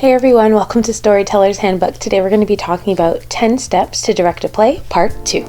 Hey everyone, welcome to Storyteller's Handbook. Today we're going to be talking about 10 steps to direct a play, part 2.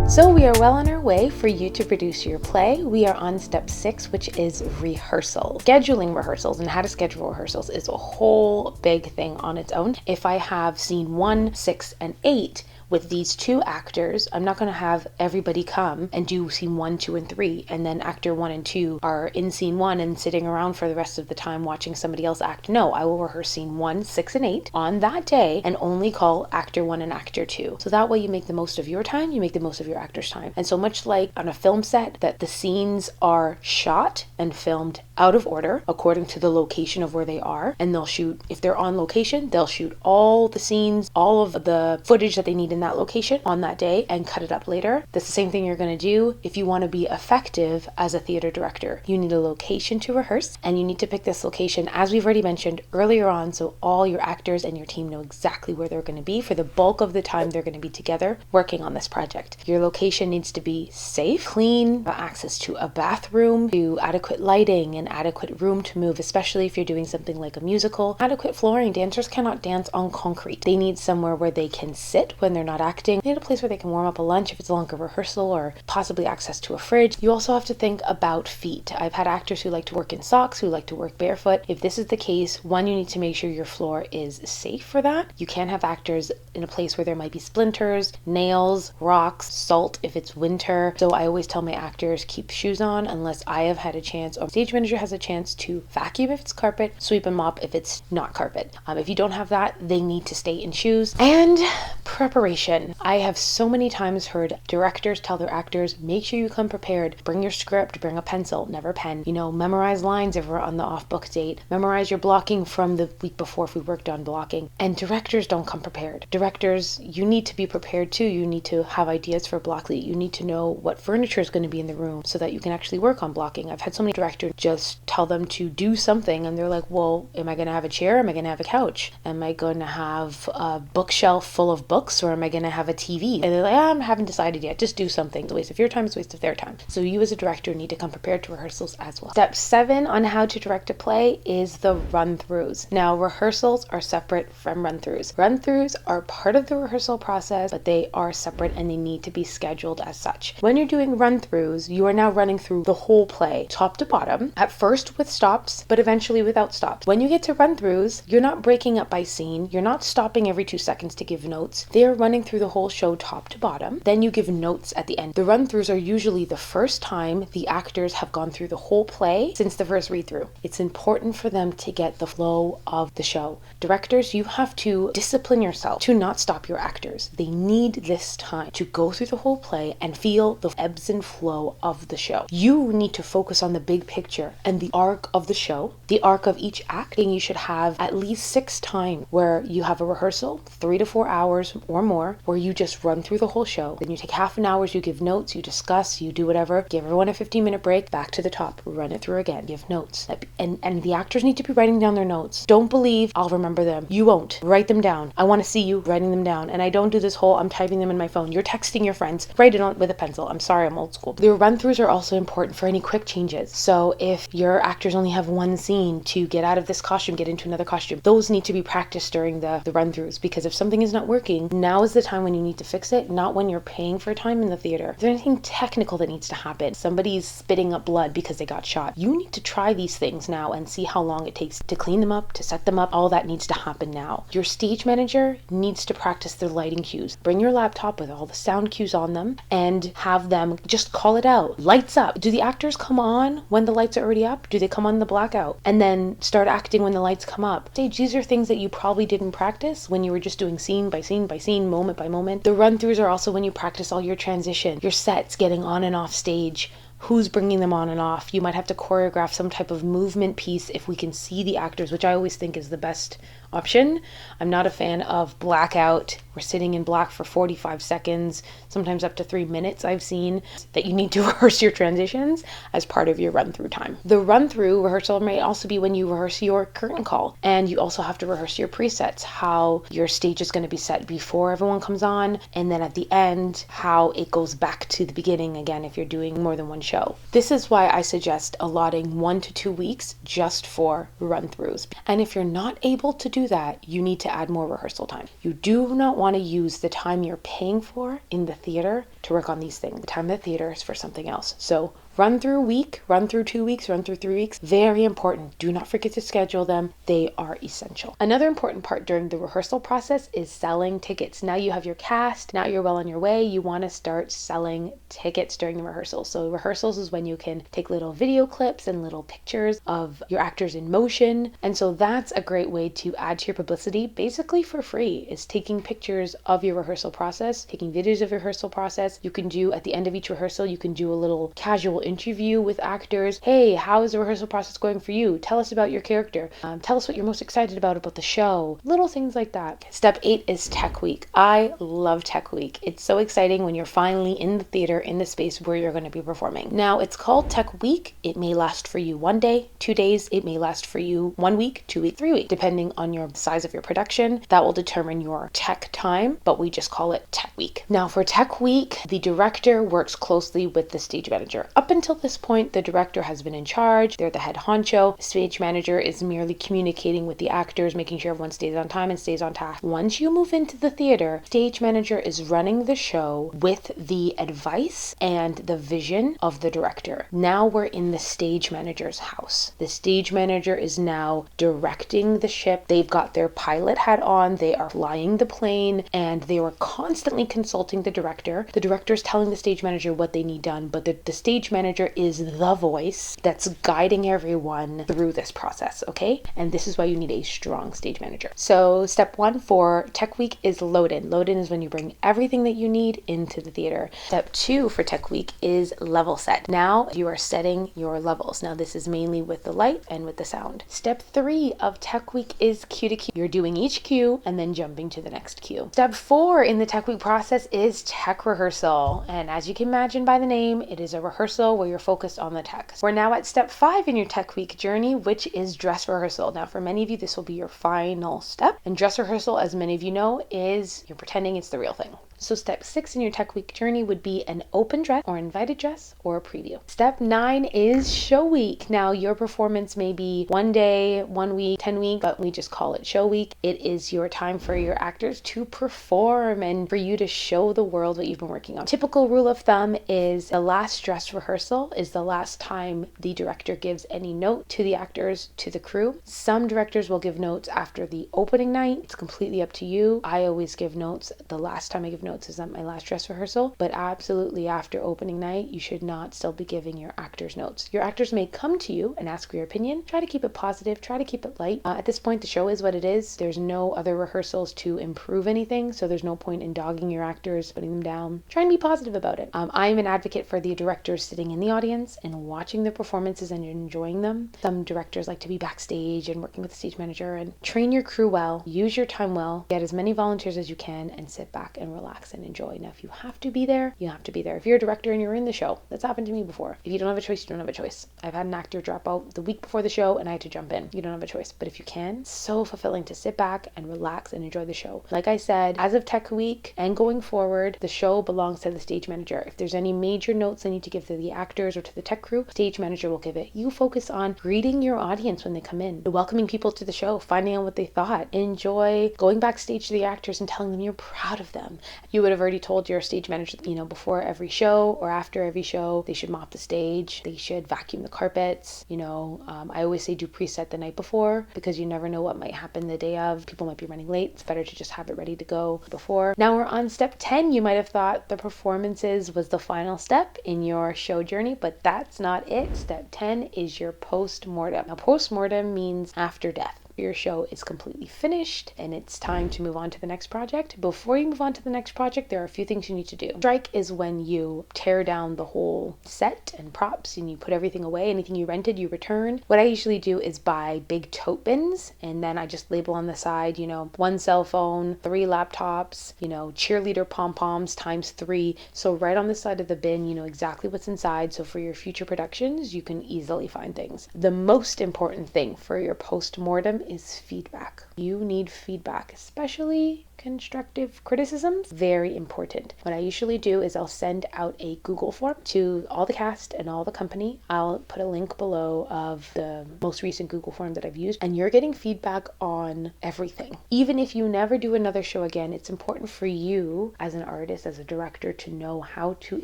So we are well on our way for you to produce your play. We are on step 6, which is rehearsal. Scheduling rehearsals and how to schedule rehearsals is a whole big thing on its own. If I have scene 1, 6, and 8, with these two actors, I'm not going to have everybody come and do scene 1, 2, and 3, and then actor 1 and 2 are in scene 1 and sitting around for the rest of the time watching somebody else act. No, I will rehearse scene 1, 6, and 8 on that day and only call actor 1 and actor 2. So that way you make the most of your time, you make the most of your actor's time. And so much like on a film set, that the scenes are shot and filmed out of order according to the location of where they are, and they'll shoot, if they're on location, they'll shoot all the scenes, all of the footage that they need in that location on that day and cut it up later. That's the same thing you're going to do if you want to be effective as a theater director. You need a location to rehearse, and you need to pick this location, as we've already mentioned earlier on, so all your actors and your team know exactly where they're going to be for the bulk of the time they're going to be together working on this project. Your location needs to be safe, clean, access to a bathroom, to adequate lighting and adequate room to move, especially if you're doing something like a musical. Adequate flooring. Dancers cannot dance on concrete. They need somewhere where they can sit when they're not acting. They need a place where they can warm up a lunch if it's a longer rehearsal, or possibly access to a fridge. You also have to think about feet. I've had actors who like to work in socks, who like to work barefoot. If this is the case, one, you need to make sure your floor is safe for that. You can't have actors in a place where there might be splinters, nails, rocks, salt if it's winter. So I always tell my actors, keep shoes on unless I have had a chance, or stage manager has a chance, to vacuum if it's carpet, sweep and mop if it's not carpet. If you don't have that, they need to stay in shoes. And preparation. I have so many times heard directors tell their actors, make sure you come prepared. Bring your script, bring a pencil, never pen. Memorize lines if we're on the off-book date. Memorize your blocking from the week before if we worked on blocking. And directors don't come prepared. Directors, you need to be prepared too. You need to have ideas for blocking. You need to know what furniture is going to be in the room so that you can actually work on blocking. I've had so many directors just tell them to do something and they're like, well, am I going to have a chair? Am I going to have a couch? Am I going to have a bookshelf full of books, or am I going to have a TV? And they're like, I haven't decided yet. Just do something. It's a waste of your time. It's a waste of their time. So you as a director need to come prepared to rehearsals as well. Step 7 on how to direct a play is the run-throughs. Now, rehearsals are separate from run-throughs. Run-throughs are part of the rehearsal process, but they are separate and they need to be scheduled as such. When you're doing run-throughs, you are now running through the whole play, top to bottom, at first with stops, but eventually without stops. When you get to run-throughs, you're not breaking up by scene. You're not stopping every 2 seconds to give notes. They are running through the whole show top to bottom. Then you give notes at the end. The run-throughs are usually the first time the actors have gone through the whole play since the first read-through. It's important for them to get the flow of the show. Directors, you have to discipline yourself to not stop your actors. They need this time to go through the whole play and feel the ebbs and flow of the show. You need to focus on the big picture and the arc of the show, the arc of each act. And you should have at least 6 times where you have a rehearsal, 3 to 4 hours or more, where you just run through the whole show. Then you take half an hour, you give notes, you discuss, you do whatever, give everyone a 15-minute break, back to the top, run it through again, give notes. And the actors need to be writing down their notes. Don't believe I'll remember them. You won't. Write them down. I want to see you writing them down. And I don't do this whole, I'm typing them in my phone. You're texting your friends. Write it on with a pencil. I'm sorry, I'm old school. The run-throughs are also important for any quick changes. So if your actors only have one scene to get out of this costume, get into another costume, those need to be practiced during the run-throughs, because if something is not working, now is the time when you need to fix it, not when you're paying for time in the theater. If there's anything technical that needs to happen, somebody's spitting up blood because they got shot, you need to try these things now and see how long it takes to clean them up, to set them up. All that needs to happen now. Your stage manager needs to practice their lighting cues. Bring your laptop with all the sound cues on them and have them just call it out. Lights up. Do the actors come on when the lights are already up? Do they come on the blackout and then start acting when the lights come up? Stage, these are things that you probably didn't practice when you were just doing scene by scene by scene, moment by moment. The run-throughs are also when you practice all your transition, your sets, getting on and off stage, who's bringing them on and off. You might have to choreograph some type of movement piece if we can see the actors, which I always think is the best option. I'm not a fan of blackout. We're sitting in black for 45 seconds, sometimes up to 3 minutes. I've seen that you need to rehearse your transitions as part of your run through time. The run through rehearsal may also be when you rehearse your curtain call, and you also have to rehearse your presets, how your stage is going to be set before everyone comes on, and then at the end, how it goes back to the beginning again if you're doing more than one show. This is why I suggest allotting 1 to 2 weeks just for run throughs. And if you're not able to do that, you need to add more rehearsal time. You do not want to use the time you're paying for in the theater to work on these things. The time in the theater is for something else. So run through week, run through 2 weeks, run through 3 weeks. Very important. Do not forget to schedule them. They are essential. Another important part during the rehearsal process is selling tickets. Now you have your cast. Now you're well on your way. You want to start selling tickets during the rehearsals. So rehearsals is when you can take little video clips and little pictures of your actors in motion. And so that's a great way to add to your publicity, basically for free, is taking pictures of your rehearsal process, taking videos of your rehearsal process. You can do, at the end of each rehearsal, you can do a little casual interview with actors. Hey, how is the rehearsal process going for you? Tell us about your character. Tell us what you're most excited about the show. Little things like that. Step 8 is Tech Week. I love Tech Week. It's so exciting when you're finally in the theater, in the space where you're going to be performing. Now, it's called Tech Week. It may last for you 1 day, 2 days. It may last for you 1 week, 2 weeks, 3 weeks, depending on your size of your production. That will determine your tech time, but we just call it Tech Week. Now, for Tech Week, the director works closely with the stage manager. Up until this point, the director has been in charge. They're the head honcho. The stage manager is merely communicating with the actors, making sure everyone stays on time and stays on task. Once you move into the theater, stage manager is running the show with the advice and the vision of the director. Now we're in the stage manager's house. The stage manager is now directing the ship. They've got their pilot hat on. They are flying the plane, and they are constantly consulting the director. The director is telling the stage manager what they need done, but the stage manager is the voice that's guiding everyone through this process, okay? And this is why you need a strong stage manager. So step 1 for Tech Week is load in. Load in is when you bring everything that you need into the theater. Step 2 for Tech Week is level set. Now you are setting your levels. Now this is mainly with the light and with the sound. Step 3 of Tech Week is cue to cue. You're doing each cue and then jumping to the next cue. Step 4 in the Tech Week process is tech rehearsal. And as you can imagine by the name, it is a rehearsal where you're focused on the tech. We're now at step 5 in your Tech Week journey, which is dress rehearsal. Now for many of you, this will be your final step. And dress rehearsal, as many of you know, is you're pretending it's the real thing. So step 6 in your Tech Week journey would be an open dress or invited dress or a preview. Step 9 is show week. Now your performance may be 1 day, 1 week, 10 weeks, but we just call it show week. It is your time for your actors to perform and for you to show the world what you've been working on. Typical rule of thumb is the last dress rehearsal is the last time the director gives any note to the actors, to the crew. Some directors will give notes after the opening night. It's completely up to you. I always give notes. The last time I give notes is at my last dress rehearsal, but absolutely after opening night, you should not still be giving your actors notes. Your actors may come to you and ask for your opinion. Try to keep it positive. Try to keep it light. At this point, the show is what it is. There's no other rehearsals to improve anything, so there's no point in dogging your actors, putting them down. Try and be positive about it. I'm an advocate for the directors sitting in the audience and watching their performances and enjoying them. Some directors like to be backstage and working with the stage manager. And train your crew well. Use your time well. Get as many volunteers as you can and sit back and relax and enjoy. Now, if you have to be there, you have to be there. If you're a director and you're in the show, that's happened to me before. If you don't have a choice, you don't have a choice. I've had an actor drop out the week before the show and I had to jump in. You don't have a choice. But if you can, it's so fulfilling to sit back and relax and enjoy the show. Like I said, as of Tech Week and going forward, the show belongs to the stage manager. If there's any major notes I need to give to the actors or to the tech crew, stage manager will give it. You focus on greeting your audience when they come in, welcoming people to the show, finding out what they thought. Enjoy going backstage to the actors and telling them you're proud of them. You would have already told your stage manager, before every show or after every show, they should mop the stage, they should vacuum the carpets. I always say do preset the night before because you never know what might happen the day of. People might be running late. It's better to just have it ready to go before. Now we're on step 10. You might have thought the performances was the final step in your show journey, but that's not it. Step 10 is your post-mortem. Now post-mortem means after death. your show is completely finished and it's time to move on to the next project. Before you move on to the next project, there are a few things you need to do. Strike is when you tear down the whole set and props and you put everything away. Anything you rented, you return. What I usually do is buy big tote bins, and then I just label on the side, 1 cell phone, 3 laptops, cheerleader pom-poms times 3. So right on the side of the bin, you know exactly what's inside. So for your future productions, you can easily find things. The most important thing for your post-mortem is feedback. You need feedback, especially constructive criticisms. Very important. What I usually do is I'll send out a Google form to all the cast and all the company. I'll put a link below of the most recent Google form that I've used, and you're getting feedback on everything. Even if you never do another show again, it's important for you as an artist, as a director, to know how to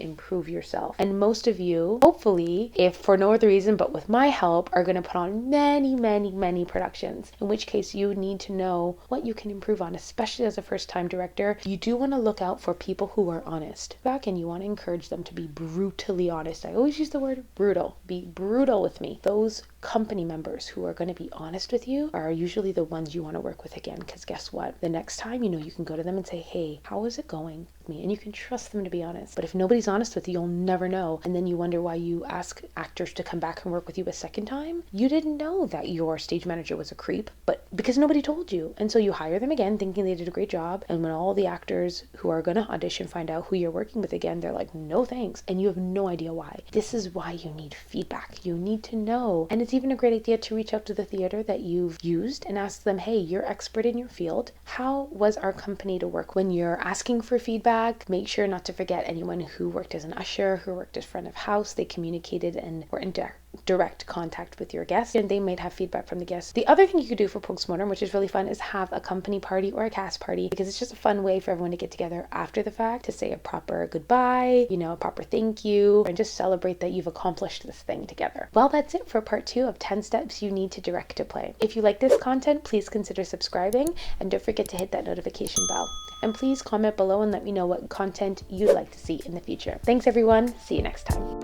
improve yourself. And most of you, hopefully, if for no other reason but with my help, are going to put on many productions, in which case you need to know what you can improve on, especially as a first-time director. You do want to look out for people who are honest back, and you want to encourage them to be brutally honest. I always use the word brutal. Be brutal with me. Those company members who are going to be honest with you are usually the ones you want to work with again, because guess what? The next time, you can go to them and say, hey, how is it going with me? And you can trust them to be honest. But if nobody's honest with you, you'll never know. And then you wonder why you ask actors to come back and work with you a second time. You didn't know that your stage manager was a creep, but because nobody told you. And so you hire them again thinking they did a great job. And when all the actors who are going to audition find out who you're working with again, they're like, no thanks. And you have no idea why. This is why you need feedback. You need to know. And it's even a great idea to reach out to the theater that you've used and ask them, hey, you're expert in your field. How was our company to work? When you're asking for feedback, make sure not to forget anyone who worked as an usher, who worked as front of house. They communicated and were in direct contact with your guests, and they might have feedback from the guests. The other thing you could do for postmortem, which is really fun, is have a company party or a cast party, because it's just a fun way for everyone to get together after the fact to say a proper goodbye, a proper thank you, and just celebrate that you've accomplished this thing together. Well, that's it for part 2 of 10 steps you need to direct a play. If you like this content, please consider subscribing, and don't forget to hit that notification bell. And please comment below and let me know what content you'd like to see in the future. Thanks everyone. See you next time.